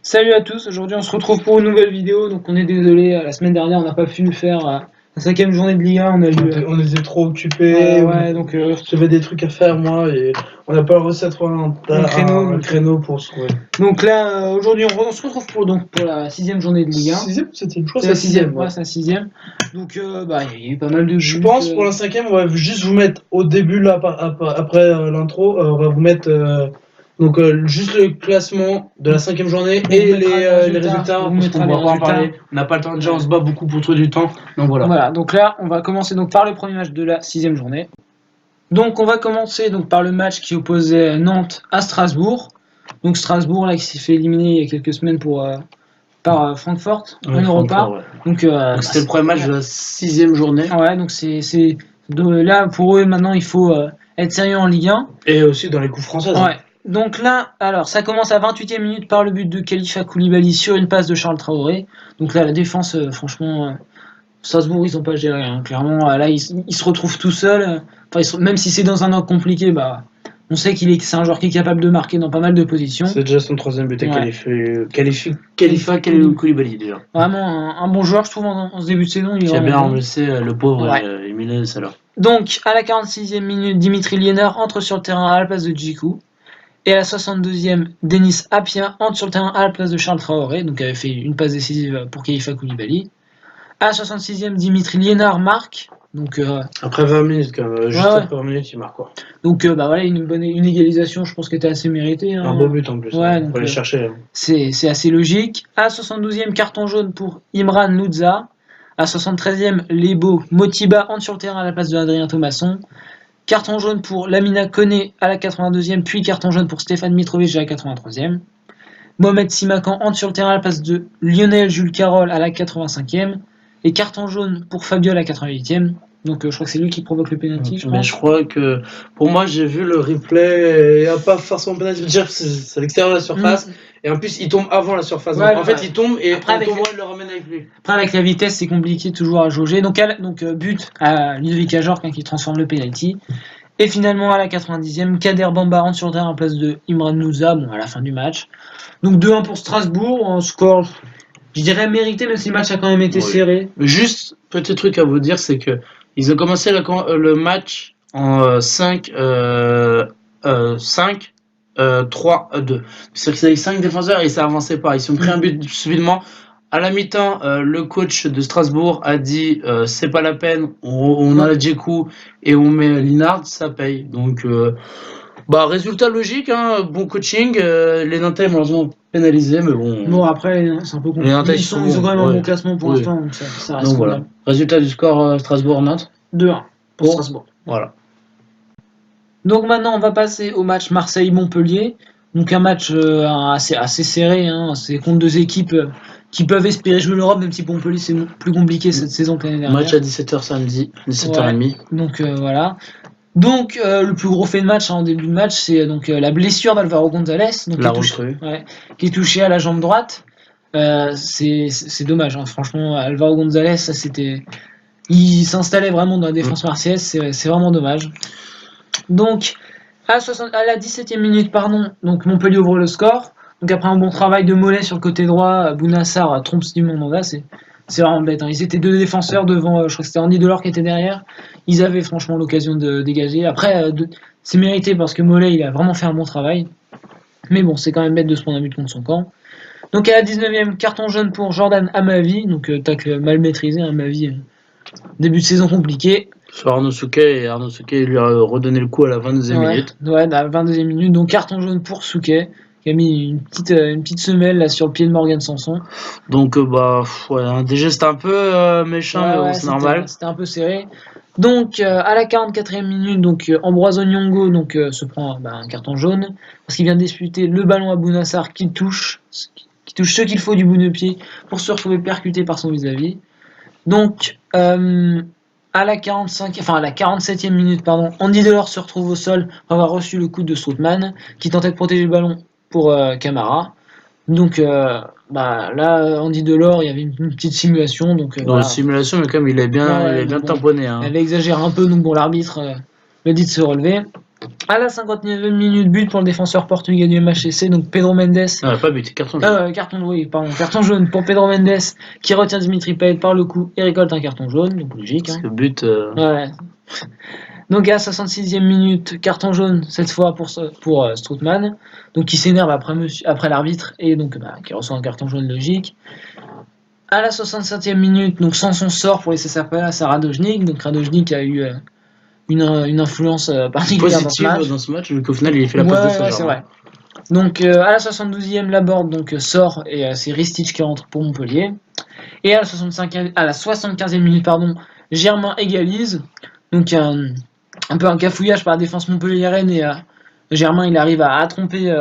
Salut à tous, aujourd'hui on se retrouve pour une nouvelle vidéo, donc on est désolé, la semaine dernière on n'a pas pu le faire, la cinquième journée de Ligue 1, on a eu... On était trop occupés, donc j'avais des trucs à faire moi et on n'a pas réussi à trouver un créneau pour se trouver. Donc là, aujourd'hui on se retrouve pour la sixième journée de Ligue 1. Sixième, c'était une chose. C'est la sixième, ouais, c'est la sixième. Donc il y a eu pas mal de buts. Je pense pour la cinquième, on va juste vous mettre au début, là, après l'intro, on va vous mettre juste le classement de la cinquième journée et les résultats. On mettra les résultats. On n'a pas le temps déjà, on se bat beaucoup pour trouver du temps. Donc Voilà, donc là on va commencer donc par le premier match de la sixième journée. Donc on va commencer donc par le match qui opposait Nantes à Strasbourg. Donc Strasbourg là qui s'est fait éliminer il y a quelques semaines par Francfort en Europa. Ouais. Donc c'était le premier match de la sixième journée. Ouais, donc là pour eux maintenant il faut être sérieux en Ligue 1. Et aussi dans les coups françaises. Ouais. Donc là, alors ça commence à 28e minute par le but de Khalifa Koulibaly sur une passe de Charles Traoré. Donc là la défense, franchement, Strasbourg ils ont pas géré. Hein. Clairement, là ils se retrouvent tout seuls. Même si c'est dans un angle compliqué, on sait c'est un joueur qui est capable de marquer dans pas mal de positions. C'est déjà son troisième but Khalifa Koulibaly déjà. Vraiment un bon joueur, je trouve, en ce début de saison. Il a bien remplacé le pauvre Emile alors. Donc, à la 46e minute, Dimitri Liénard entre sur le terrain à la place de Djikou. Et à la 62e, Denis Appia entre sur le terrain à la place de Charles Traoré. Donc, il avait fait une passe décisive pour Khalifa Koulibaly. À la 66e, Dimitri Liénard marque. Donc, après 20 minutes, quand même. Juste après 20 minutes, il marque quoi. Donc, une égalisation, je pense, qui était assez méritée. Hein. Un beau but en plus. Ouais, on va aller chercher. C'est assez logique. À la 72e, carton jaune pour Imran Louza. À 73e, Lebo Motiba entre sur le terrain à la place de Adrien Thomasson. Carton jaune pour Lamina Koné à la 82e, puis carton jaune pour Stéphane Mitrovic à la 83e. Mohamed Simakan entre sur le terrain à la place de Lionel Jules Carroll à la 85e. Et carton jaune pour Fabio à la 88e. Donc je crois que c'est lui qui provoque le pénalty. Mais je crois que pour moi j'ai vu le replay, il n'y a pas forcément pénalty. C'est à l'extérieur de la surface. Et en plus il tombe avant la surface. Ouais, donc, en fait il tombe et après, il le ramène avec lui. Après avec la vitesse c'est compliqué toujours à jauger. Donc but à Ludovic Ajor qui transforme le pénalty. Et finalement à la 90e, Kader Bamba rentre sur le terrain en place de Imran Louza à la fin du match. Donc 2-1 pour Strasbourg, un score je dirais mérité même si le match a quand même été serré. Juste petit truc à vous dire, c'est que ils ont commencé le match en 5 3-2. C'est-à-dire qu'ils avaient 5 défenseurs et ça avançait pas. Ils ont pris un but subitement. À la mi-temps, le coach de Strasbourg a dit c'est pas la peine, on a Djikou et on met Linard, ça paye. Donc résultat logique, hein, bon coaching. Les Nantais malheureusement pénalisés, mais bon. Bon après c'est un peu compliqué. Ils ont quand même un bon classement pour l'instant, donc ça reste. Donc voilà. Résultat du score Strasbourg-Nantes 2-1 pour Strasbourg. Voilà. Donc maintenant on va passer au match Marseille-Montpellier. Donc un match assez serré, hein. C'est contre deux équipes qui peuvent espérer jouer l'Europe, même si pour Montpellier c'est plus compliqué cette saison que l'année dernière. Match à 17h samedi, 17h30. Donc voilà. Donc le plus gros fait de match en début de match, c'est donc la blessure d'Alvaro González, donc qui est touché à la jambe droite. C'est dommage, hein. Franchement, Alvaro González, il s'installait vraiment dans la défense marseillaise, c'est vraiment dommage. Donc à la 17e minute, donc Montpellier ouvre le score. Donc après un bon travail de Mollet sur le côté droit, Bounassar trompe du Mandanda, c'est vraiment bête. Hein. Ils étaient deux défenseurs devant, je crois que c'était Andy Delors qui était derrière. Ils avaient franchement l'occasion de dégager. Après, c'est mérité parce que Mollet, il a vraiment fait un bon travail. Mais bon, c'est quand même bête de se prendre un but contre son camp. Donc à la 19e, carton jaune pour Jordan Amavi. Donc tacle mal maîtrisé, Amavi. Début de saison compliqué. Sur Arnaud Souquet, et Arnaud Souquet lui a redonné le coup à la 22e minute. Ouais, à la 22e minute. Donc carton jaune pour Souquet, qui a mis une petite semelle là, sur le pied de Morgan Sanson. Donc un geste un peu méchant, mais c'est normal. C'était un peu serré. Donc à la 44e minute, donc Ambroise Onyongo se prend un carton jaune parce qu'il vient disputer le ballon à Bounassar qui touche ce qu'il faut du bout de pied pour se retrouver percuté par son vis-à-vis. Donc à la 47e minute, Andy Delors se retrouve au sol pour avoir reçu le coup de Strootman qui tentait de protéger le ballon pour Camara. Donc là, Andy Delors, il y avait une petite simulation. Donc, simulation, mais comme il est bien tamponné. Hein. Elle exagère un peu, donc l'arbitre me dit de se relever. À la 59e minute, but pour le défenseur portugais du MHSC, donc Pedro Mendes. Pas but, carton jaune. Carton jaune pour Pedro Mendes qui retient Dimitri Payet par le cou et récolte un carton jaune, donc logique. Parce que but. Ouais. Donc à la 66e minute, carton jaune cette fois pour Strootman, donc qui s'énerve après l'arbitre et donc qui reçoit un carton jaune logique. À la 67e minute, donc Sanson sort pour laisser sa place à Radojnik, donc Radojnik a eu une influence particulière positive dans ce match, vu qu'au final il a fait la passe de c'est vrai. Donc à la 72e, Laborde sort et c'est Ristic qui rentre pour Montpellier. Et à la 75e minute, Germain égalise. Donc un peu un cafouillage par la défense montpelliéraine et Germain il arrive à tromper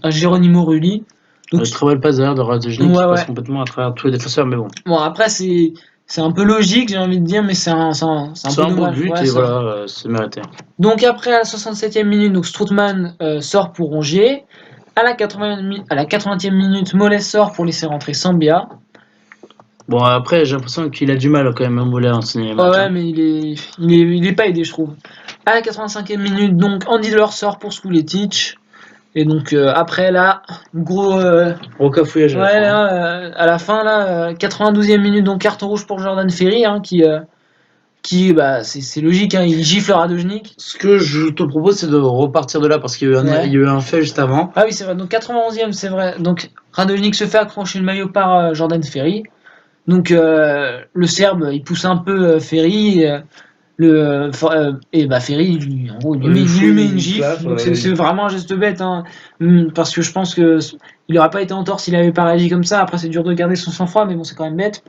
Geronimo Rulli. Donc très belle passe d'ailleurs de Radojnik qui passe complètement à travers tous les défenseurs, mais bon. Bon après c'est un peu logique, j'ai envie de dire, mais c'est un peu bon but et voilà, c'est mérité. Donc après à la 67e minute, donc Strootman sort pour Rongier. À la 80e minute, Mollet sort pour laisser rentrer Sambia. Bon après j'ai l'impression qu'il a du mal quand même à Mollet en signer. Ouais mais il est pas aidé je trouve. À la 85e minute, donc Andy Delors sort pour Skuletic. Et donc après là, gros cafouillage. À la fin là, 92e minute, donc carton rouge pour Jordan Ferry qui c'est logique, il gifle Radojnik. Ce que je te propose c'est de repartir de là parce qu'il y a eu un fait juste avant. Ah oui c'est vrai, donc 91e c'est vrai, donc Radojnik se fait accrocher le maillot par Jordan Ferry. Donc le Serbe il pousse un peu Ferry. Ferry lui met une gifle, donc c'est vraiment un geste bête parce que je pense que il aurait pas été en tort s'il avait pas réagi comme ça. Après c'est dur de garder son sang-froid mais bon c'est quand même bête.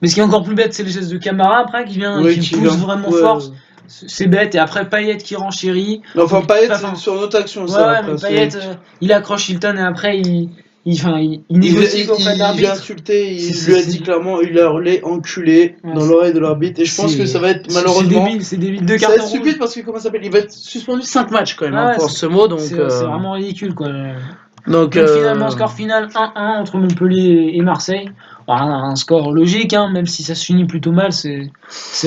Mais ce qui est encore plus bête c'est le geste de Camara après qui pousse vraiment fort. C'est bête et après Payet qui renchérit. Enfin Payet c'est sur une autre action mais Payet il accroche Hilton et après il négocie auprès de l'arbitre. Il vient insulter, il lui a dit clairement, il a hurlé enculé dans l'oreille de l'arbitre. Et je pense que ça va être malheureusement. C'est débile, 2 cartons. Ça va être stupide parce que comment ça s'appelle, il va être suspendu 5 matchs quand même pour ce mot. Donc c'est vraiment ridicule quoi. Donc finalement score final 1-1 entre Montpellier et Marseille. Un score logique, même si ça se finit plutôt mal, c'est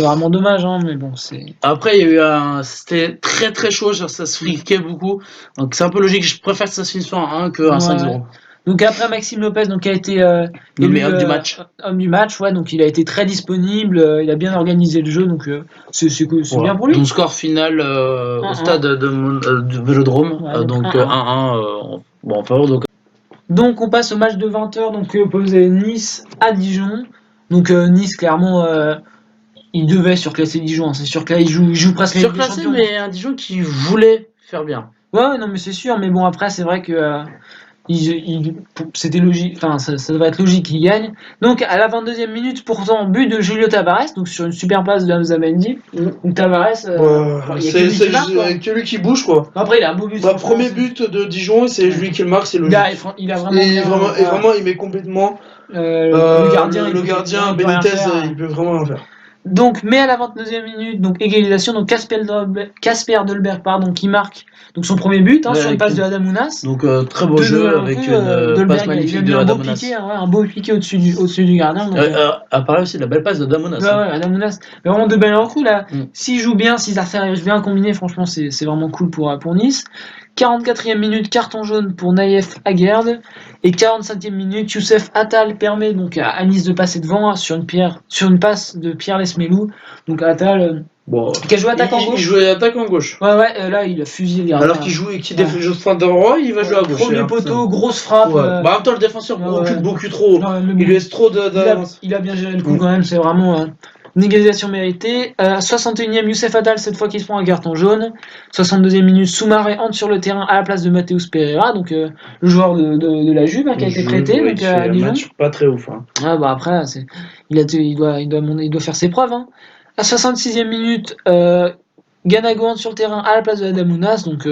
vraiment dommage, mais bon, c'est. Après, il y a eu c'était très très chaud, ça se friquait beaucoup, donc c'est un peu logique. Je préfère que ça se finisse sur un 1 que un 5-0. Donc après Maxime Lopez, qui a été homme du match. Homme du match, donc il a été très disponible, il a bien organisé le jeu, donc c'est bien pour lui. Donc score final au stade de Vélodrome, donc 1-1. Donc on passe au match de 20h, donc opposé Nice à Dijon. Donc Nice clairement il devait surclasser Dijon, c'est sûr que là il joue presque surclassé, mais un Dijon qui voulait faire bien. Ouais non mais c'est sûr, mais bon après c'est vrai que c'était logique, enfin ça devrait être logique qu'il gagne. Donc à la 22e minute, pourtant but de Julio Tavares, donc sur une super passe de Hamza Mendy. Donc Tavares, c'est que lui qui bouge quoi. Après il a un beau but. Premier but de Dijon, c'est lui qui le marque, c'est logique. Il a vraiment il met complètement le gardien Benitez, il peut vraiment rien faire. Donc, mais à la 29e minute, donc égalisation, donc Casper Dolberg, qui marque donc son premier but sur une passe de Adamounas. Donc très beau jeu avec une passe magnifique de Adamounas. Un beau piqué au-dessus du gardien. Apparaît aussi la belle passe de Adamounas. Adamounas. Mais vraiment de belles recrues là. S'il joue bien, s'ils arrivent bien combinés, franchement c'est vraiment cool pour Nice. 44e minute, carton jaune pour Naïef Aguerd. Et 45e minute, Youssef Attal permet donc à Nice de passer devant sur une passe de Pierre Lesmelou. Donc Attal qui a joué attaquant gauche. Il jouait attaquant gauche. Ouais, là il a fusillé les alors qu'il joue et qu'il défend juste fin de roi, il va jouer à gauche. Premier poteau, grosse frappe. En même temps le défenseur occupe beaucoup trop. Il laisse trop d'avance. Il a bien géré le coup quand même, c'est vraiment une égalisation méritée. 61e, Youssef Attal, cette fois qui se prend un carton jaune. 62e minute, Soumaré entre sur le terrain à la place de Mateus Pereira, donc le joueur de la Juve qui a été prêté. Donc, un match pas très ouf. Après, il doit faire ses preuves. À 66e minute, Ganago entre sur le terrain à la place de Adamounas. Donc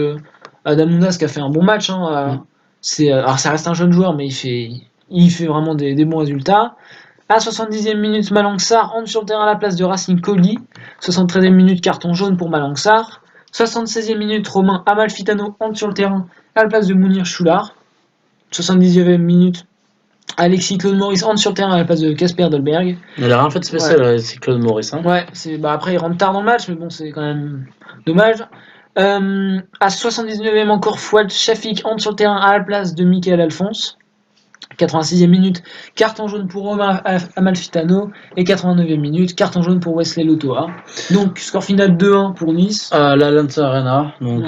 Adamounas qui a fait un bon match. Alors ça reste un jeune joueur, mais il fait vraiment des bons résultats. À 70e minute, Malang Sarr entre sur le terrain à la place de Racine Colli. 73e minute, carton jaune pour Malang Sarr. 76e minute, Romain Amalfitano entre sur le terrain à la place de Mounir Choulard. 79e minute, Alexis Claude Maurice entre sur le terrain à la place de Casper Dolberg. Il a rien fait de spécial, Alexis Claude Maurice. Après il rentre tard dans le match, mais bon, c'est quand même dommage. À 79e encore, Fouad Chafik entre sur le terrain à la place de Michael Alphonse. 86e minute, carton jaune pour Omar Amalfitano. Et 89e minute, carton jaune pour Wesley Lotoa. Donc, score final 2-1 pour Nice. À l'Allianz Arena. Donc,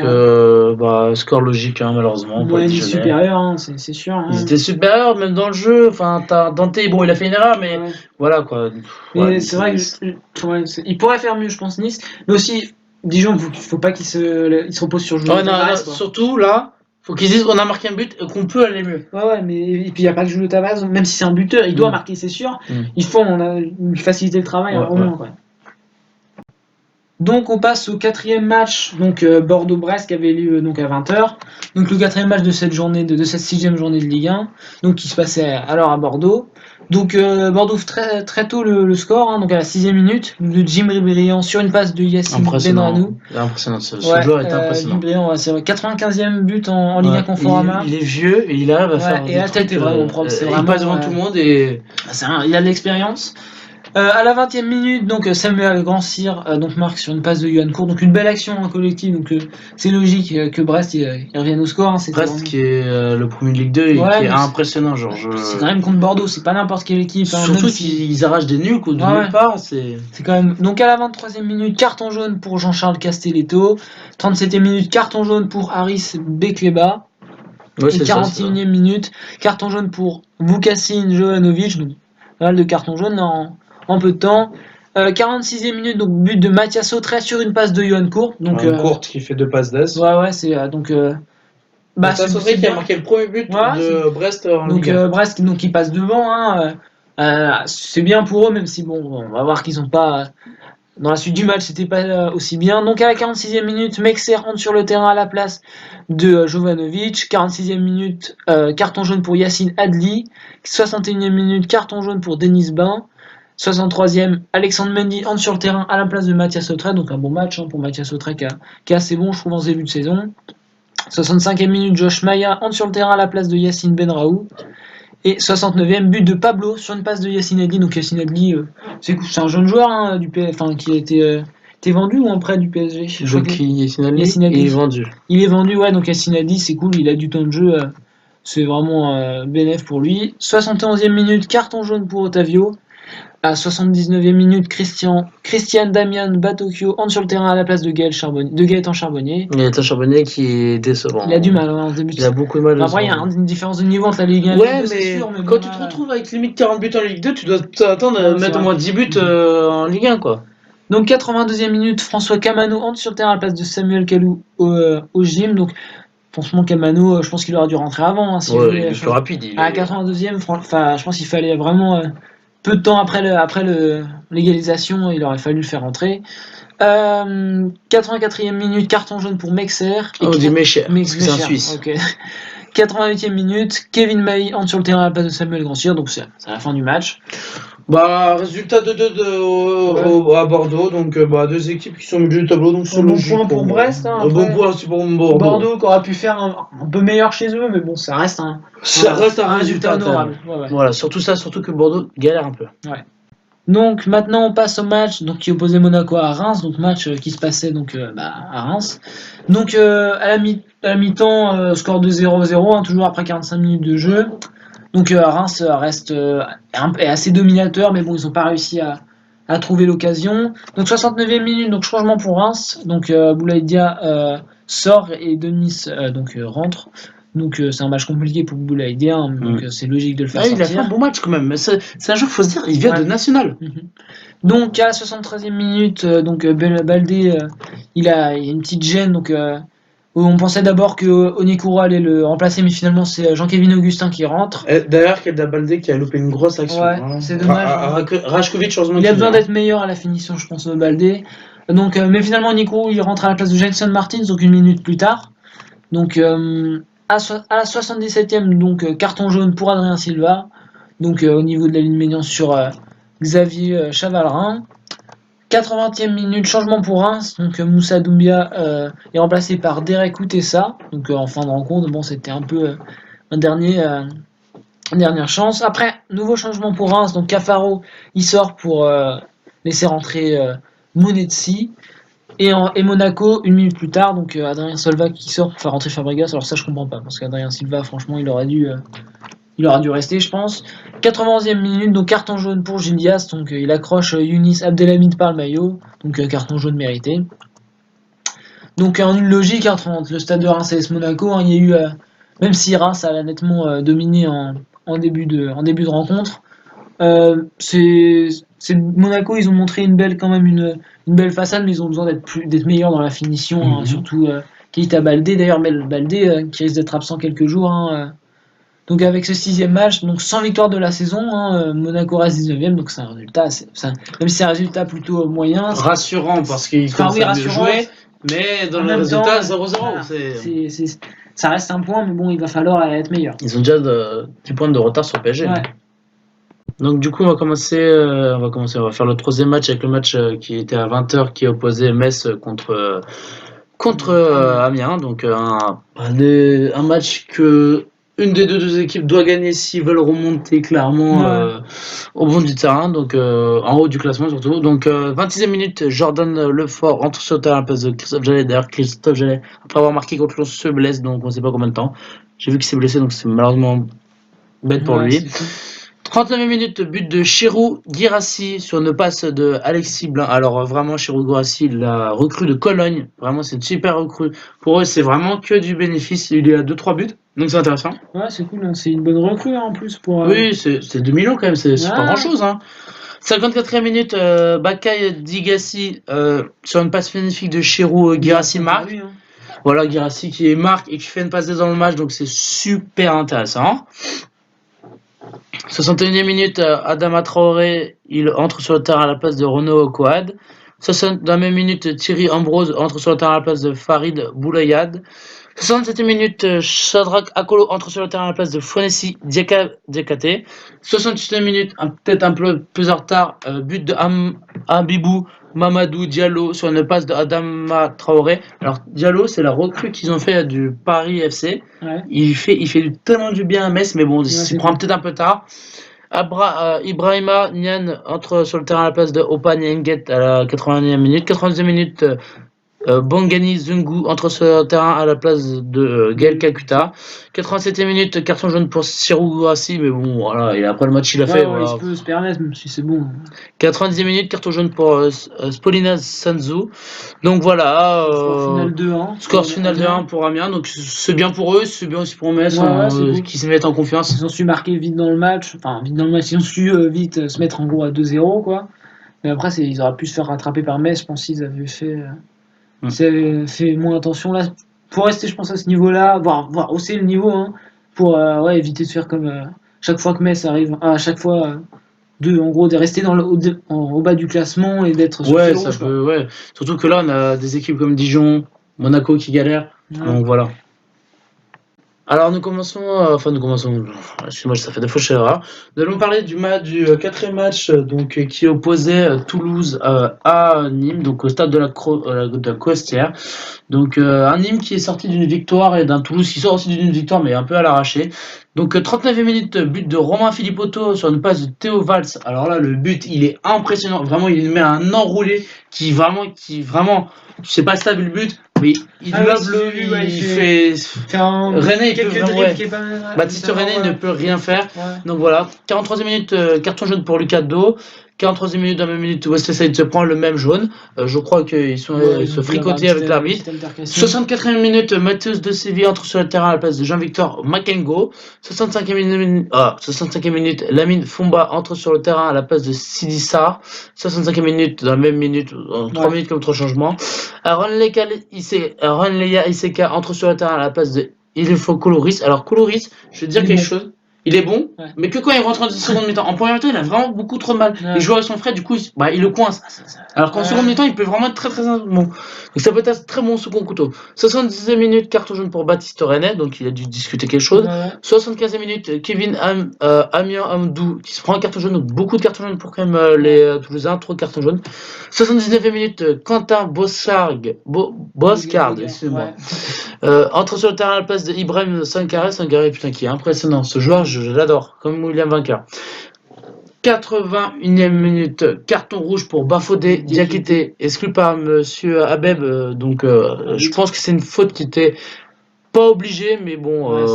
score logique, malheureusement. Ouais, il est supérieur, hein, c'est sûr. Hein. Ils étaient supérieurs, même dans le jeu. Enfin, Dante, bon, il a fait une erreur, mais voilà quoi. Mais c'est vrai qu'il pourrait faire mieux, je pense, Nice. Mais aussi, Dijon, il ne faut pas qu'il se repose sur le jeu. Surtout là. Faut qu'ils disent qu'on a marqué un but et qu'on peut aller mieux. Ouais, mais et puis il n'y a pas que Julio Tavares, même si c'est un buteur, il doit marquer, c'est sûr. Il faut lui faciliter le travail au moins. Quoi. Donc on passe au 4e match, donc Bordeaux-Brest qui avait lieu donc à 20h. Donc le 4e match de cette journée, de cette 6e journée de Ligue 1, donc qui se passait alors à Bordeaux. Donc Bordeaux très, très tôt le score, hein, donc à la 6e minute, de Jim Ribriand sur une passe de Yassine Benranou. Impressionnant, ce joueur est impressionnant. Ribriand, c'est vrai, 95e but en Ligue 1 Conforama. Il est vieux et il arrive à faire et la tête est vraiment propre. Il passe devant tout le monde et il a de l'expérience. À la 20e minute, donc Samuel Grand-Cyr donc marque sur une passe de Yohan Court, donc une belle action en collectif, donc c'est logique que Brest il revienne au score. Hein, Brest qui est le premier de Ligue 2 et qui est impressionnant, genre. C'est quand même contre Bordeaux, c'est pas n'importe quelle équipe. Surtout qu'ils arrachent des nuls ou de nulle part. C'est quand même. Donc à la 23e minute, carton jaune pour Jean-Charles Castelletto. 37e minute, carton jaune pour Haris Bekleba. Et 41e minute, carton jaune pour Vukasin Jovanovic. Donc pas mal de cartons jaunes en peu de temps. 46e minute, donc but de Mathias Sautré sur une passe de Yohan Court. Donc Courte qui fait 2 passes d'As. Ouais, c'est donc. Mathias Sautré qui a marqué le premier but de Brest en donc Ligue 1. Brest donc qui passe devant. Hein, c'est bien pour eux, même si bon, on va voir qu'ils ont pas. Dans la suite du match, c'était pas aussi bien. Donc à la 46e minute, Mexer entre sur le terrain à la place de Jovanovic. 46e minute, carton jaune pour Yacine Adli. 61e minute, carton jaune pour Denis Bain. 63e, Alexandre Mendy entre sur le terrain à la place de Mathias Sautré. Donc un bon match pour Mathias Sautré qui est assez bon, je trouve, en ce début de saison. 65e minute, Josh Maya entre sur le terrain à la place de Yacine Benraou. Et 69e, but de Pablo sur une passe de Yacine Adli. Donc Yacine Adli, c'est un jeune joueur qui a été vendu ou en prêt du PSG. Yacine Adli, il est vendu. Il est vendu, ouais, donc Yacine Adli, c'est cool, il a du temps de jeu. C'est vraiment bénéf pour lui. 71e minute, carton jaune pour Otavio. À 79e minute, Christian Damian Batocchio entre sur le terrain à la place de Gaëtan Charbonnier. Gaëtan Charbonnier qui est décevant. Il a du mal en début de Il a beaucoup de mal. Après, il y a une différence de niveau entre la Ligue 1 et la Ligue 2, c'est sûr. Mais quand tu te retrouves avec limite 40 buts en Ligue 2, tu dois t'attendre à mettre au moins 10 buts en Ligue 1, quoi. Donc, 82e minute, François Camano entre sur le terrain à la place de Samuel Kalou au gym. Donc, franchement, Camano, je pense qu'il aurait dû rentrer avant. Hein, il est plus rapide. À la 82e, je pense qu'il fallait vraiment. Peu de temps après l'égalisation, il aurait fallu le faire rentrer. 84e minute, carton jaune pour Mexer. On dit Mexer, parce que c'est un Suisse. Okay. 88e minute, Kevin Mailly entre sur le terrain à la place de Samuel Grand-Cyr, donc c'est à la fin du match. Résultat de 2 à Bordeaux, donc 2 équipes qui sont au milieu du tableau, donc bon point pour Brest. Hein, bon point aussi pour Bordeaux. Bordeaux qui aurait pu faire un peu meilleur chez eux, mais bon, ça reste un résultat honorable. Ouais. Voilà, surtout que Bordeaux galère un peu. Ouais. Donc maintenant on passe au match qui opposait Monaco à Reims, donc match qui se passait à Reims. Donc à la mi-temps, score de 0-0, hein, toujours après 45 minutes de jeu. Donc Reims reste est assez dominateur, mais bon, ils n'ont pas réussi à trouver l'occasion. Donc 69e minute, donc changement pour Reims. Donc Boulaïdia sort et Denis rentre. Donc c'est un match compliqué pour Boulaïdia, hein, donc c'est logique de le faire sortir. Il a fait un bon match quand même, mais c'est un joueur, faut se dire, il vient de National. Donc à la 73e minute, Baldé, il a une petite gêne, donc on pensait d'abord que Onyekura allait le remplacer, mais finalement c'est Jean-Kévin Augustin qui rentre. D'ailleurs, Kedda Baldé qui a loupé une grosse action. Ouais, c'est dommage. Rajkovic, heureusement. Il a besoin d'être meilleur à la finition, je pense, Baldé. Donc, mais finalement, Onyekura, il rentre à la place de Jackson Martins, donc une minute plus tard. Donc à la 77e, donc carton jaune pour Adrien Silva. Donc au niveau de la ligne médiane sur Xavier Chavalrin. 80e minute, changement pour Reims. Donc Moussa Doumbia est remplacé par Derek Outessa. Donc en fin de rencontre, bon, c'était un peu une dernière chance. Après, nouveau changement pour Reims. Donc Cafaro, il sort pour laisser rentrer Monetsi. Et Monaco, 1 minute plus tard, donc Adrien Silva qui sort pour faire rentrer Fabregas. Alors ça, je comprends pas, parce qu'Adrien Silva, franchement, il aurait dû rester, je pense. 91e minute, donc carton jaune pour Gilles Dias. Donc il accroche Younis Abdelhamid par le maillot. Donc carton jaune mérité. Donc en une logique, entre le stade de Reims et AS Monaco, il y a eu, même si Reims a nettement dominé en début de rencontre, c'est Monaco, ils ont montré quand même une belle façade, mais ils ont besoin d'être meilleurs dans la finition, surtout Keita Baldé. D'ailleurs, Baldé qui risque d'être absent quelques jours. Donc avec ce 6e match, donc 100 victoires de la saison, Monaco reste 19e, donc c'est un résultat, même si c'est un résultat plutôt moyen. Rassurant parce qu'ils commencent à mieux jouer, mais dans le résultat 0-0. Voilà, ça reste un point, mais bon, il va falloir être meilleur. Ils ont déjà 10 points de retard sur PSG. Ouais. Donc du coup on va faire le 3e match avec le match qui était à 20h qui opposait Metz contre Amiens. Donc un match que une des deux équipes doit gagner s'ils veulent remonter clairement au bout du terrain, donc en haut du classement surtout. Donc 26e minute, Jordan Lefort rentre sur le terrain à la place de Christophe Jallet. D'ailleurs Christophe Jallet, après avoir marqué contre Lens, se blesse, donc on ne sait pas combien de temps. J'ai vu qu'il s'est blessé, donc c'est malheureusement bête pour lui. 39e minute, but de Chirou Guirassi sur une passe de Alexis Blin. Alors vraiment, Chirou Guirassi, la recrue de Cologne, vraiment c'est une super recrue. Pour eux, c'est vraiment que du bénéfice. Il est à 2-3 buts, donc c'est intéressant. Ouais, c'est cool, c'est une bonne recrue en plus. Oui, c'est 2 millions quand même, c'est pas grand-chose. 54e minute, Bakay Digassi sur une passe magnifique de Chirou Guirassi marque. Voilà, Guirassi qui marque et qui fait une passe dans le match, donc c'est super intéressant. 61e minute, Adama Traoré, il entre sur le terrain à la place de Renaud Kouad. Dans la même minute, Thierry Ambrose entre sur le terrain à la place de Farid Boulayad. 67e minute, Shadrack Akolo entre sur le terrain à la place de Founessi Diakate. 68e minute, peut-être un peu plus en retard, but de Habibou Mamadou Diallo sur une passe de Adama Traoré. Alors Diallo, c'est la recrue qu'ils ont fait du Paris FC. Ouais. Il fait tellement du bien à Metz, mais bon, il prend peut-être un peu tard. Ibrahima Niane entre sur le terrain à la place de Opa Nianguet à la 81e minute. 90e minute, Bongani Zungu entre sur le terrain à la place de Gaël Kakuta. 87e minute, carton jaune pour Chirou Guirassi, mais bon, voilà, et après le match il a fait. Voilà. Il peut se permettre, même si c'est bon. 90e minute, carton jaune pour Spolina Sanzu. Donc voilà. Score final 2-1 pour Amiens, donc c'est bien pour eux, c'est bien aussi pour Metz, qui se mettent en confiance. Ils ont su marquer vite dans le match, ils ont su vite se mettre en gros à 2-0, quoi. Mais après, ils auraient pu se faire rattraper par Metz, je pense qu'ils avaient fait moins attention là. Pour rester, je pense, à ce niveau-là, voire hausser le niveau, pour éviter de faire comme chaque fois que Metz arrive, à chaque fois de rester au bas du classement et d'être sur le rouge. Surtout que là, on a des équipes comme Dijon, Monaco qui galèrent, donc voilà. Alors nous commençons, excuse-moi, ça fait des fois chez Erreur. Nous allons parler du 4e match qui opposait Toulouse à Nîmes, donc au stade de la Costière. Donc un Nîmes qui est sorti d'une victoire et d'un Toulouse qui sort aussi d'une victoire mais un peu à l'arraché. Donc 39e minute, but de Romain Philippotto sur une passe de Théo Valls. Alors là, le but, il est impressionnant. Vraiment, il met un enroulé qui vraiment, je sais pas si t'as vu le but, mais il fait René, Baptiste René ne peut rien faire. Ouais. Donc voilà, 43e minute, carton jaune pour Lucas Do. 43e minute, dans la même minute, Westside se prend le même jaune. Je crois qu'ils se fricotaient avec l'arbitre. 64e minute, Mathieu de Séville entre sur le terrain à la place de Jean-Victor Makengo. 65e minute, Lamine Fumba entre sur le terrain à la place de Sidi Sarr. 65e minute, dans la même minute, en 3 minutes comme 3 changements. Ronleya Iseka entre sur le terrain à la place de Ilefo Koloris. Alors Koloris, je vais te dire quelque chose. Il est bon, mais que quand il rentre en seconde mi-temps. En première mi-temps, il a vraiment beaucoup trop de mal. Il joue avec son frère, du coup, il le coince. Alors qu'en seconde mi-temps, il peut vraiment être très très bon. Donc ça peut être très bon second couteau. 70e minute, carton jaune pour Baptiste René, donc il a dû discuter quelque chose. 75e minute, Kevin Amiens Amdou qui se prend un carton jaune, donc beaucoup de cartons jaunes pour quand même les Toulousains, trop de cartons jaunes. 79e minute, Quentin Boscard, excusez-moi. Entre sur le terrain à la place de Ibrahim Sangaré, putain qui est impressionnant. Ce joueur, je l'adore, comme William Vainqueur. 81e minute, carton rouge pour Bafodé Diakité, exclu par monsieur Abeb. Je pense que c'est une faute qui était pas obligée, mais bon,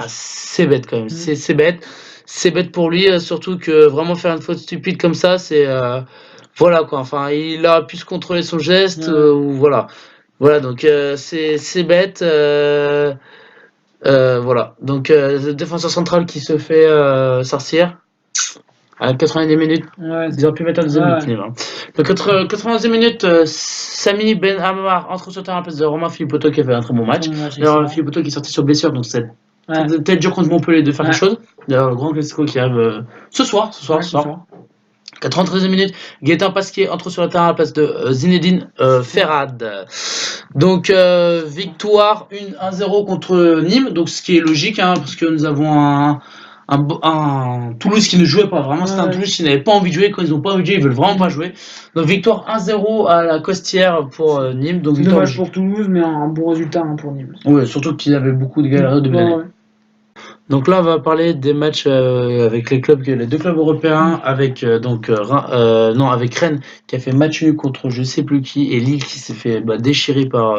c'est bête quand même. C'est bête. C'est bête pour lui, surtout que vraiment faire une faute stupide comme ça, c'est voilà quoi. Enfin, il a pu se contrôler son geste ou voilà. Voilà, donc c'est bête. Voilà. Donc le défenseur central qui se fait sortir. À 90 minutes, ils auraient pu mettre un deuxième but. Donc, 90 minutes, Sami Ben Ammar entre sur le terrain à la place de Romain Philippotto qui a fait un très bon match. D'ailleurs, Philippotto qui est sorti sur blessure, donc c'est peut-être dur contre Montpellier de faire quelque chose. D'ailleurs, le grand classico qui arrive ce soir. 93e minute, Gaëtan Pasquier entre sur le terrain à la place de Zinedine Ferrad. Donc, victoire 1-0 contre Nîmes, donc ce qui est logique, parce que nous avons un Toulouse qui ne jouait pas vraiment, c'était un Toulouse qui n'avait pas envie de jouer. Quand ils n'ont pas envie de jouer, ils veulent vraiment pas jouer. Donc victoire 1-0 à la Costière pour Nîmes. Donc dommage pour Toulouse, mais un bon résultat pour Nîmes. Oui, surtout qu'il y avait beaucoup de galères de l'année. Donc là, on va parler des matchs avec les deux clubs européens, avec avec Rennes qui a fait match nul contre je sais plus qui et Lille qui s'est fait déchirer par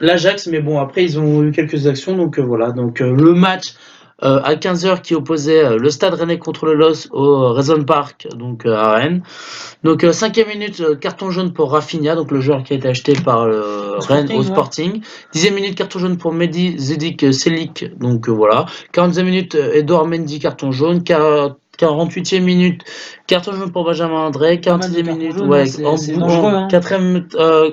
l'Ajax, mais bon, après ils ont eu quelques actions, donc voilà. Donc le match à 15h qui opposait le Stade Rennais contre le LOS au Reason Park, donc à Rennes. Donc 5e minute, carton jaune pour Rafinha, donc le joueur qui a été acheté par Rennes au Sporting. 10e minute, carton jaune pour Mehdi Zedik Selik, donc voilà. 40e minute, Edouard Mendy, carton jaune. 48e minute, carton jaune pour Benjamin André. 46e minute, c'est dangereux.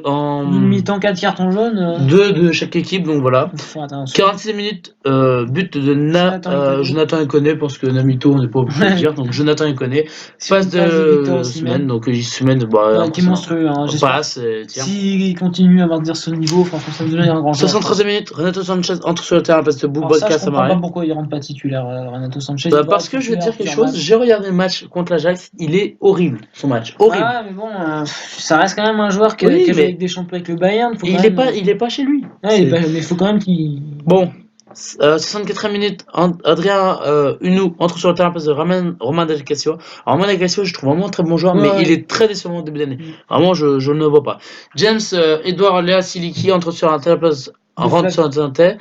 En mi-temps, 4 cartons jaunes. 2 de chaque équipe, donc voilà. 46e minute, but de Jonathan Ekoné, parce que Namito, on n'est pas obligé de dire. Donc Jonathan Ekoné, passe de semaine, donc semaine, qui est monstrueux. S'il continue à maintenir ce niveau, franchement, ça va devenir un grand joueur. 73e minute, Renato Sanchez entre sur le terrain, passe de Boubacar Samarin. Je comprends pas pourquoi il rentre pas titulaire, Renato Sanchez. Parce que je vais te dire quelque chose. J'ai regardé le match contre l'Ajax, il est horrible, son match, horrible. Mais bon, ça reste quand même un joueur qui est avec des champions avec le Bayern. Il est pas chez lui. Mais il faut quand même qu'il. Bon, 64e minute, Adrien Hunou entre sur le terrain à la place de Romain Del Casio. Alors Romain Del Casio, je trouve vraiment un très bon joueur, mais il est très décevant au début d'année. Vraiment, je ne le vois pas. James Edouard Léa Siliki entre sur la place. Rentre sur Planté.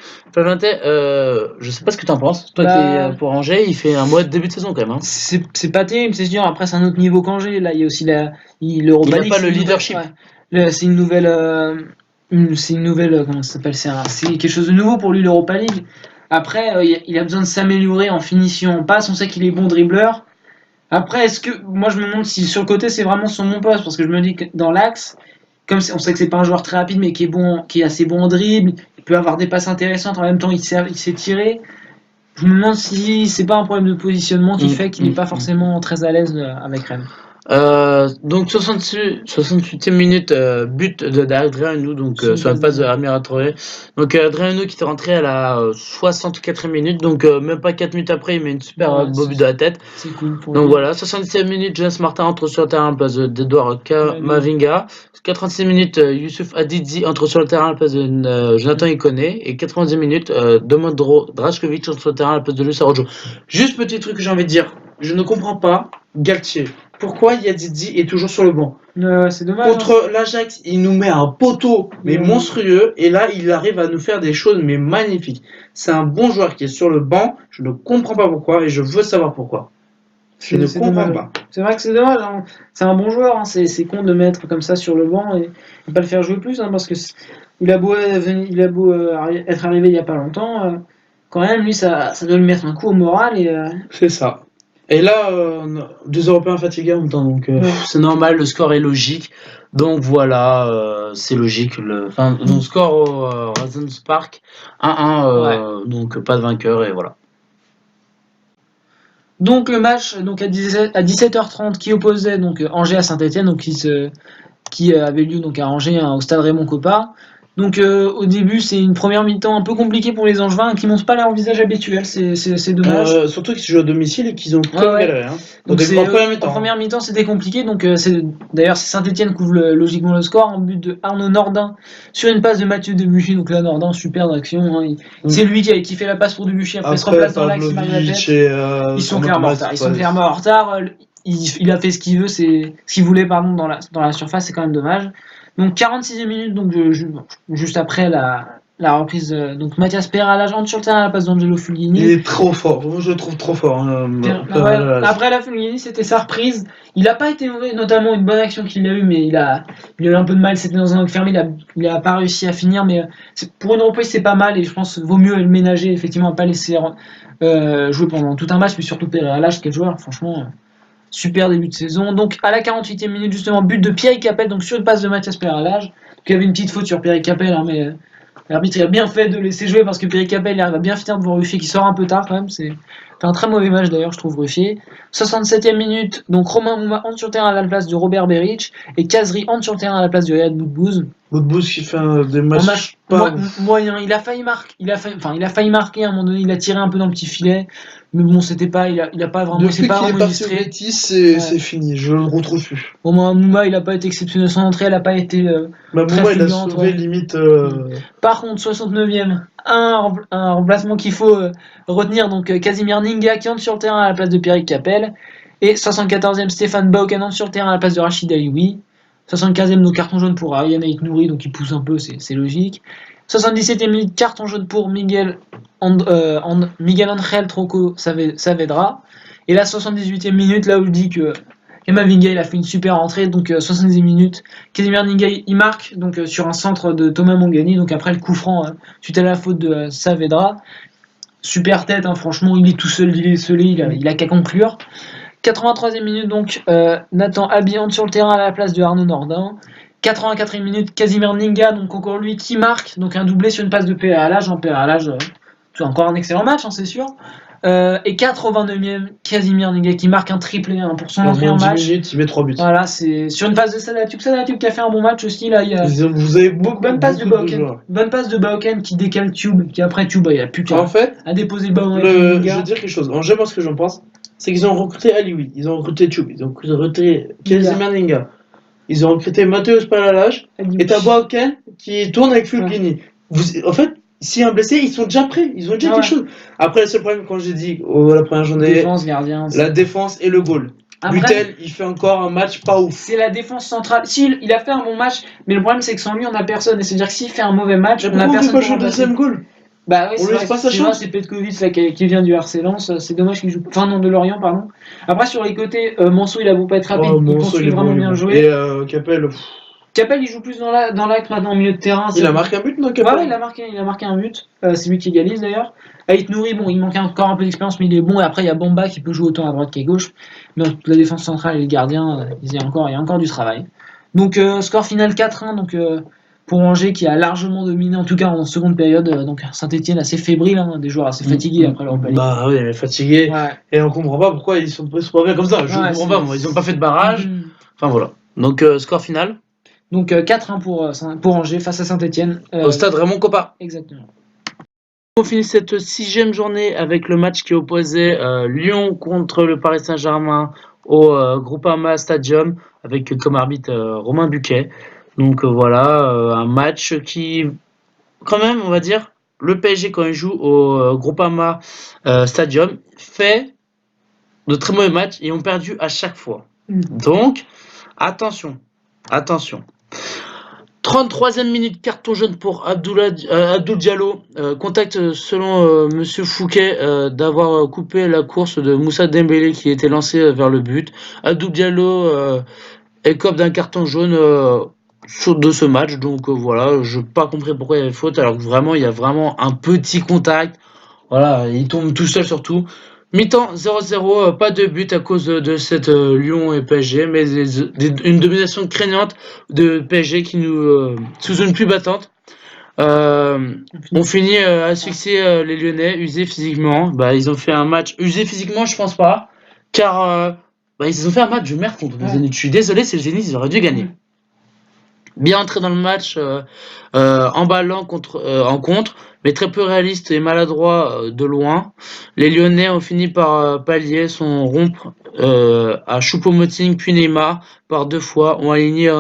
Je sais pas ce que tu en penses. Toi qui es pour Angers, il fait un mauvais début de saison quand même. C'est pas terrible, c'est sûr. Après, c'est un autre niveau qu'Angers. Là, il y a aussi l'Europa League. Il n'a pas le leadership. C'est une nouvelle. Comment ça s'appelle ? C'est quelque chose de nouveau pour lui, l'Europa League. Après, il a besoin de s'améliorer en finition en passe. On sait qu'il est bon dribbleur. Après, moi, je me demande si sur le côté, c'est vraiment son bon poste. Parce que je me dis que dans l'axe. Comme on sait que c'est pas un joueur très rapide, mais qui est assez bon en dribble, il peut avoir des passes intéressantes, en même temps il sait tirer. Je me demande si c'est pas un problème de positionnement qui fait qu'il n'est pas forcément très à l'aise avec Rennes. Donc 68e minute, but d'Adrien Hunou, donc sur la passe de Amira Traoré. Donc Adrien Hunou qui est rentré à la 64e minute, donc même pas 4 minutes après, il met une super beau but de la tête. C'est cool pour donc lui. voilà, 77e minute, Jonas Martin entre sur le terrain à la place d'Edouard Kamavinga. 86e minute, Youssouf Hadidzi entre sur le terrain à la place de Jonathan Ikoné. Et 90e minute, Domodro Drašković entre sur le terrain à la place de Luis Araujo. Juste petit truc que j'ai envie de dire, je ne comprends pas Galtier. Pourquoi Hadidzi est toujours sur le banc ? C'est dommage. Contre l'Ajax, il nous met un poteau mais monstrueux, et là il arrive à nous faire des choses mais magnifiques. C'est un bon joueur qui est sur le banc, je ne comprends pas pourquoi et je veux savoir pourquoi. Je ne comprends pas. C'est vrai que c'est dommage, c'est un bon joueur, c'est con de mettre comme ça sur le banc et pas le faire jouer plus, parce que il a beau être arrivé il y a pas longtemps, quand même lui ça doit lui mettre un coup au moral et. C'est ça. Et là, 2 Européens fatigués en même temps, donc c'est normal, le score est logique. Donc voilà, c'est logique. Le score au Reason Park 1-1, donc pas de vainqueur et voilà. Donc le match à 17h30 qui opposait donc Angers à Saint-Etienne, donc qui avait lieu donc à Angers au stade Raymond Kopa. Donc au début, c'est une première mi-temps un peu compliquée pour les Angevins qui montrent pas leur visage habituel, c'est dommage. Surtout qu'ils jouent à domicile et qu'ils ont comme galéré. Hein. Donc en première mi-temps, c'était compliqué. Donc d'ailleurs, c'est Saint-Etienne qui ouvre logiquement le score en but de Arnaud Nordin sur une passe de Mathieu Debuchy. Donc là, Nordin, super d'action. Hein. C'est lui qui fait la passe pour Debuchy. Après se replace dans l'axe, il marque la tête. Ils sont clairement en retard. Il a fait ce qu'il veut, c'est ce qu'il voulait dans la surface, c'est quand même dommage. Donc 46e minute, donc juste après la reprise, donc Mathias Peralage entre sur le terrain à la place d'Angelo Fulghini. Il est trop fort, moi je le trouve trop fort. Après la Fulghini, c'était sa reprise. Il n'a pas été mauvais, notamment une bonne action qu'il a eue, mais il a eu un peu de mal, c'était dans un angle fermé, il a pas réussi à finir, mais pour une reprise c'est pas mal, et je pense qu'il vaut mieux le ménager, effectivement, pas laisser jouer pendant tout un match, mais surtout Peralage, quel joueur, franchement... Super début de saison. Donc à la 48e minute, justement, but de Pierre Capel, donc sur une passe de Mathias Peralage. Donc il y avait une petite faute sur Pierre Capel, hein, mais l'arbitre il a bien fait de laisser jouer parce que Pierre Capel il arrive à bien finir devant Ruffier qui sort un peu tard quand même. C'est un très mauvais match d'ailleurs, je trouve, Ruffier. 67e minute, donc Romain Mouma entre sur le terrain à la place de Robert Beric et Kazri entre sur le terrain à la place de Riyad Boudbouz. Boudbouz qui fait des matchs moyen. Il a failli marquer à un moment donné, il a tiré un peu dans le petit filet. Mais bon, c'était pas, il a pas vraiment, depuis qu'il est parti au Betis, c'est fini, je le retrouve plus. Au moins, Mouma, il a pas été exceptionnel, son entrée, elle a pas été Mouma, il a sauvé limite... Par contre, 69e, un remplacement qu'il faut retenir, donc Casimir Ninga qui entre sur le terrain à la place de Pierrick Capel, et 74e, Stéphane Bauken entre sur le terrain à la place de Rachid Alioui, 75e, nos carton jaune pour Ariane Aït-Nouri, donc il pousse un peu, c'est logique. 77e minute, carton jaune pour Miguel Angel Troco Saavedra. Et là, 78e minute, là où je dis que Kamavinga il a fait une super entrée, donc 70e minute, Casimir Ninga il marque donc sur un centre de Thomas Mangani, donc après le coup franc suite à la faute de Saavedra. Super tête, hein, franchement, il est tout seul, il est scellé, il a qu'à conclure. 83e minute, donc Nathan Abiant sur le terrain à la place de Arnaud Nordin. 84e minute, Casimir Ninga, donc encore lui qui marque, donc un doublé sur une passe de Peralage. C'est encore un excellent match, hein, c'est sûr. Et 89e, Casimir Ninga qui marque un triplé pour son entrée en match. 10 minutes, il met 3 buts. Voilà, c'est sur une passe de Sadatub qui a fait un bon match aussi. Là, vous avez bonne passe de Bauken. Bonne passe de Bauken qui décale Tube, qui après Tube, il a plus qu'à déposer le ballon. Je veux dire quelque chose. Je pense ce que j'en pense, c'est qu'ils ont recruté Alioui, ils ont recruté Tube, ils ont recruté Casimir Ninga. Ils ont recruté Mateusz Peralage et t'as Bauken qui tourne avec Fulghini. En fait, s'il y a un blessé, ils sont déjà prêts, ils ont déjà quelque chose. Après, le seul problème, quand j'ai dit la première journée, défense, gardien, la défense et le goal. Butel, il fait encore un match pas ouf. C'est la défense centrale. Il a fait un bon match, mais le problème, c'est que sans lui, on n'a personne. Et c'est-à-dire que s'il fait un mauvais match, on n'a personne. Pourquoi il pas le deuxième goal? Bah oui, c'est Petkovic là, qui vient du RC Lens, c'est dommage qu'il joue. Enfin non, de Lorient, pardon. Après sur les côtés, Manso il a beau pas être rapide, il continue vraiment bien jouer. Et Capel il joue plus dans l'acte maintenant au milieu de terrain. Il a marqué un but, non, Capel? Ouais, il a marqué un but. C'est lui qui égalise d'ailleurs. Aït-Nouri, bon, il manque encore un peu d'expérience, mais il est bon. Et après il y a Bamba qui peut jouer autant à droite qu'à gauche. Mais la défense centrale et les gardiens, il y a encore du travail. Donc score final 4-1, donc pour Angers qui a largement dominé, en tout cas en seconde période. Donc Saint-Etienne assez fébrile, hein, des joueurs assez fatigués après leur League. Bah oui, fatigués. Ouais. Et on comprend pas pourquoi ils sont pas bien comme ça. Je comprends pas, moi. Ils ont pas fait de barrage. Enfin voilà. Donc score final. Donc 4-1 pour Angers face à Saint-Etienne. Au stade Raymond Kopa. Exactement. On finit cette 6e journée avec le match qui opposait Lyon contre le Paris Saint-Germain au Groupama Stadium avec comme arbitre Romain Buquet. Donc voilà, un match qui, quand même, on va dire, le PSG quand il joue au Groupama Stadium fait de très mauvais matchs et ont perdu à chaque fois. Donc, attention. 33e minute, carton jaune pour Abdoul Diallo. Contact selon Monsieur Fouquet d'avoir coupé la course de Moussa Dembélé qui était lancé vers le but. Abdoul Diallo écope d'un carton jaune de ce match. Donc voilà, je n'ai pas compris pourquoi il y avait faute alors que vraiment il y a vraiment un petit contact. Voilà, il tombe tout seul surtout. Mi-temps 0-0, pas de but à cause de cette Lyon et PSG, mais une domination craignante de PSG qui nous sous une pluie battante. On finit à asphyxier les Lyonnais, usés physiquement. Bah, ils ont fait un match usé physiquement, je pense pas, car ils ont fait un match de merde contre le Zénith. Je suis désolé, c'est le Zénith, ils auraient dû gagner. bien entré dans le match, emballant en contre, mais très peu réaliste et maladroit de loin. Les Lyonnais ont fini par pallier son rompre à Choupo-Moting puis Neymar par 2 fois, ont aligné,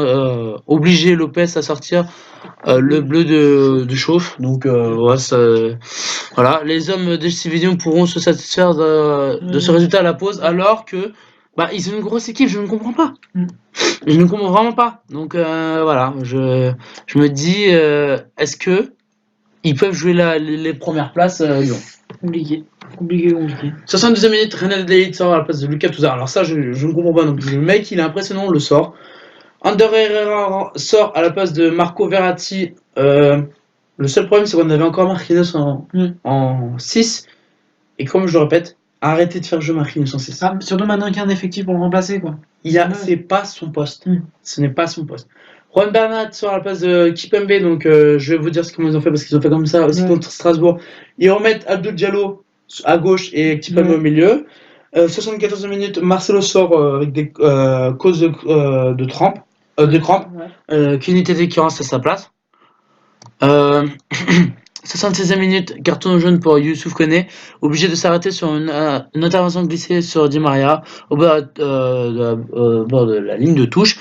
obligé Lopez à sortir le bleu de chauffe. Donc ouais, voilà, les hommes de Cividium pourront se satisfaire de ce résultat à la pause, alors que ils ont une grosse équipe, je ne comprends pas. Je ne comprends vraiment pas. Donc voilà, je me dis, est-ce que ils peuvent jouer les premières places Lyon? Compliqué. 62e minute, René Adelaide sort à la place de Lucas Touzard. Alors ça, je ne comprends pas non plus. Le mec, il est impressionnant, on le sort. Ander Herrera sort à la place de Marco Verratti. Le seul problème, c'est qu'on avait encore Marquinhos en 6. Et comme je le répète, arrêtez de faire jouer Marquinhos en 6. Surtout maintenant qu'il y a un effectif pour le remplacer, quoi. C'est pas son poste. Ce n'est pas son poste. Juan Bernat sort à la place de Kipembe, donc je vais vous dire ce qu'ils ont fait, parce qu'ils ont fait comme ça aussi contre Strasbourg. Ils remettent Abdou Diallo à gauche et Kipembe au milieu. 74 minutes, Marcelo sort avec des causes de crampes. Qu'unité qui reste à sa place. 76e minute, carton jaune pour Youssouf Koné, obligé de s'arrêter sur une intervention glissée sur Di Maria au bord de la ligne de touche.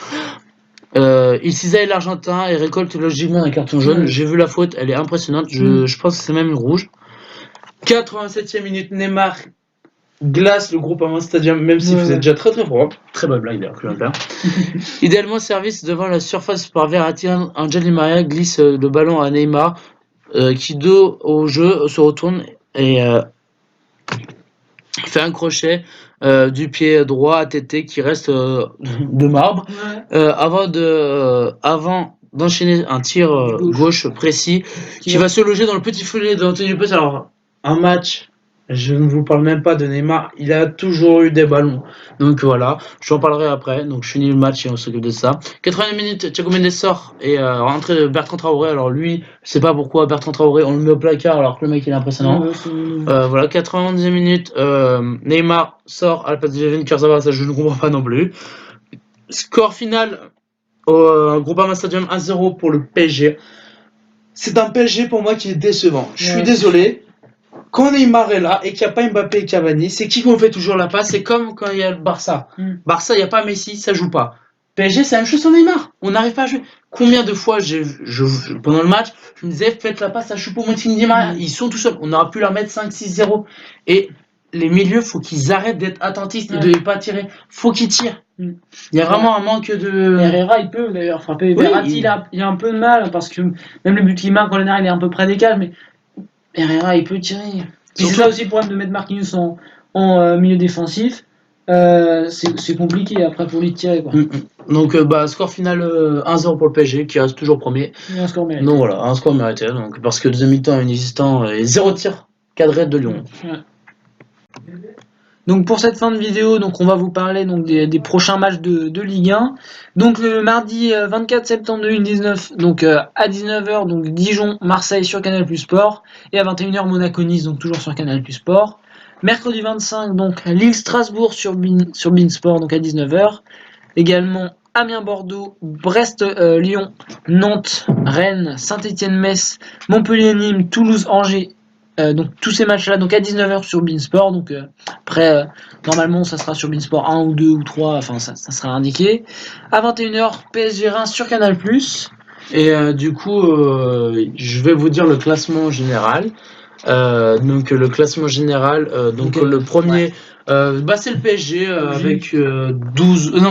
Il cisaille l'Argentin et récolte logiquement un carton jaune. J'ai vu la faute, elle est impressionnante. Je pense que c'est même une rouge. 87e minute, Neymar glace le groupe Groupama Stadium, même s'il faisait déjà très très froid. Très bonne blague d'ailleurs, que je viens de faire. Idéalement service devant la surface par Verratti, Angel Di Maria glisse le ballon à Neymar, qui dos au jeu se retourne et fait un crochet du pied droit à Tété qui reste de marbre, avant d'enchaîner un tir gauche précis qui va se loger dans le petit filet d'Anthony Lopez. Alors, un match, je ne vous parle même pas de Neymar, il a toujours eu des ballons. Donc voilà, je en parlerai après. Donc je finis le match et on s'occupe de ça. 80 minutes, Thiago Mendes sort et rentrée de Bertrand Traoré. Alors lui, je sais pas pourquoi Bertrand Traoré, on le met au placard alors que le mec il est impressionnant. Voilà, 90 minutes, Neymar sort à la place de Kevin Kurzawa, ça je ne comprends pas non plus. Score final au Groupama Stadium 1-0 pour le PSG. C'est un PSG pour moi qui est décevant. Je suis désolé. Quand Neymar est là et qu'il n'y a pas Mbappé et Cavani, c'est qui qu'on fait toujours la passe. C'est comme quand il y a le Barça. Barça, il n'y a pas Messi, ça joue pas. PSG, c'est la même chose sans Neymar. On n'arrive pas à jouer. Combien de fois, pendant le match, je me disais, faites la passe à Choupo-Moting, Di Maria. Ils sont tout seuls. On aurait pu leur mettre 5-6-0. Et les milieux, faut qu'ils arrêtent d'être attentistes et de ne pas tirer. Faut qu'ils tirent. Il y a vraiment un manque de... Herrera, il peut d'ailleurs frapper. Verratti, il a un peu de mal parce que même le but qu'il marque en général, il est un peu près des cages, mais Herrera, il peut tirer. C'est ça aussi le problème de mettre Marquinhos en milieu défensif. C'est compliqué après pour lui de tirer, quoi. Donc score final 1-0 pour le PSG qui reste toujours premier. Un score mérité. Donc voilà, un score mérité. Donc, parce que deuxième mi-temps inexistant et 0 tir cadré de Lyon. Donc pour cette fin de vidéo, donc on va vous parler donc des prochains matchs de Ligue 1. Donc le mardi 24 septembre 2019, donc à 19h, donc Dijon, Marseille sur Canal+ Sport, et à 21h Monaco-Nice, donc toujours sur Canal+ Sport. Mercredi 25, donc Lille-Strasbourg sur beIN Sport, donc à 19h. Également Amiens-Bordeaux, Brest-Lyon, Nantes, Rennes, Saint-Étienne-Metz, Montpellier-Nîmes, Toulouse-Angers. Donc tous ces matchs-là, donc à 19h sur beIN Sport. Donc après, normalement, ça sera sur beIN Sport 1 ou 2 ou 3, enfin ça sera indiqué. À 21h, PSG Reims sur Canal+. Et du coup, je vais vous dire le classement général. Donc le classement général, le premier, c'est le PSG avec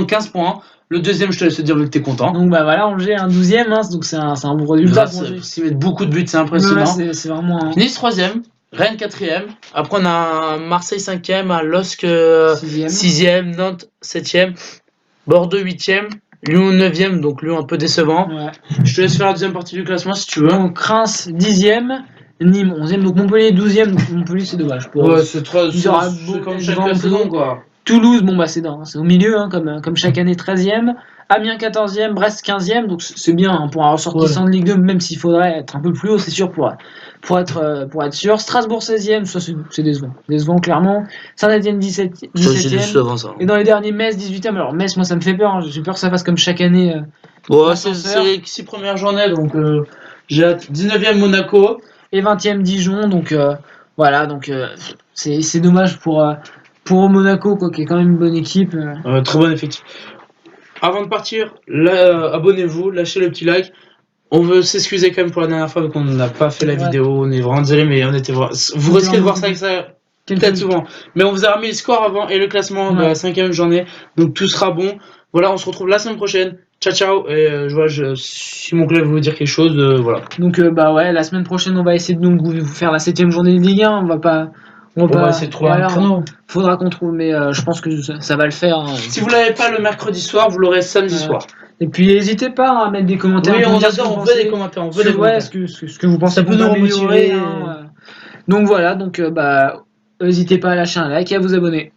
15 points. Le deuxième, je te laisse dire que t'es content. Donc voilà, Angers un 12e, donc c'est un bon résultat. S'ils mettent beaucoup de buts, c'est impressionnant. C'est vraiment. Nice 3e, Rennes 4e. Après on a Marseille 5e, à LOSC 6e, Nantes 7e, Bordeaux 8e, Lyon 9e, donc Lyon un peu décevant. Je te laisse faire la deuxième partie du classement si tu veux. Donc Reims 10e. Nîmes 11e, donc Montpellier 12e, donc Montpellier c'est dommage. C'est comme chaque saison quoi. Toulouse, c'est au milieu, comme chaque année 13e. Amiens 14e, Brest 15e, donc c'est bien hein, pour un ressortissant de Ligue 2, même s'il faudrait être un peu plus haut, c'est sûr, pour être sûr. Strasbourg 16e, ça c'est décevant clairement. Saint-Etienne 17e. Et dans les derniers, Metz 18e. Alors Metz, moi ça me fait peur, hein. J'ai peur que ça fasse comme chaque année. C'est les 6 premières journées, donc j'ai hâte. 19e Monaco. Et 20e Dijon, donc voilà, donc c'est dommage pour Monaco, quoi, qui est quand même une bonne équipe. Très bon effectif. Avant de partir, abonnez-vous, lâchez le petit like. On veut s'excuser quand même pour la dernière fois qu'on n'a pas fait la vidéo. On est vraiment désolé, mais on était vraiment... Vous risquez de voir ça avec ça peut-être souvent. Mais on vous a remis le score avant et le classement de la 5e journée. Donc tout sera bon. Voilà, on se retrouve la semaine prochaine. Ciao, ciao. Et Simon Clay veut vous dire quelque chose. Voilà. Donc la semaine prochaine, on va essayer de vous faire la 7e journée de Ligue 1. On va essayer de trouver un créneau. Faudra qu'on trouve, mais je pense que ça va le faire. Hein. Si vous l'avez pas le mercredi soir, vous l'aurez samedi soir. Et puis n'hésitez pas à mettre des commentaires. Oui, on veut des commentaires. On veut des commentaires. Ce que vous pensez. Ça peut nous remotiver. Donc voilà, n'hésitez pas à lâcher un like et à vous abonner.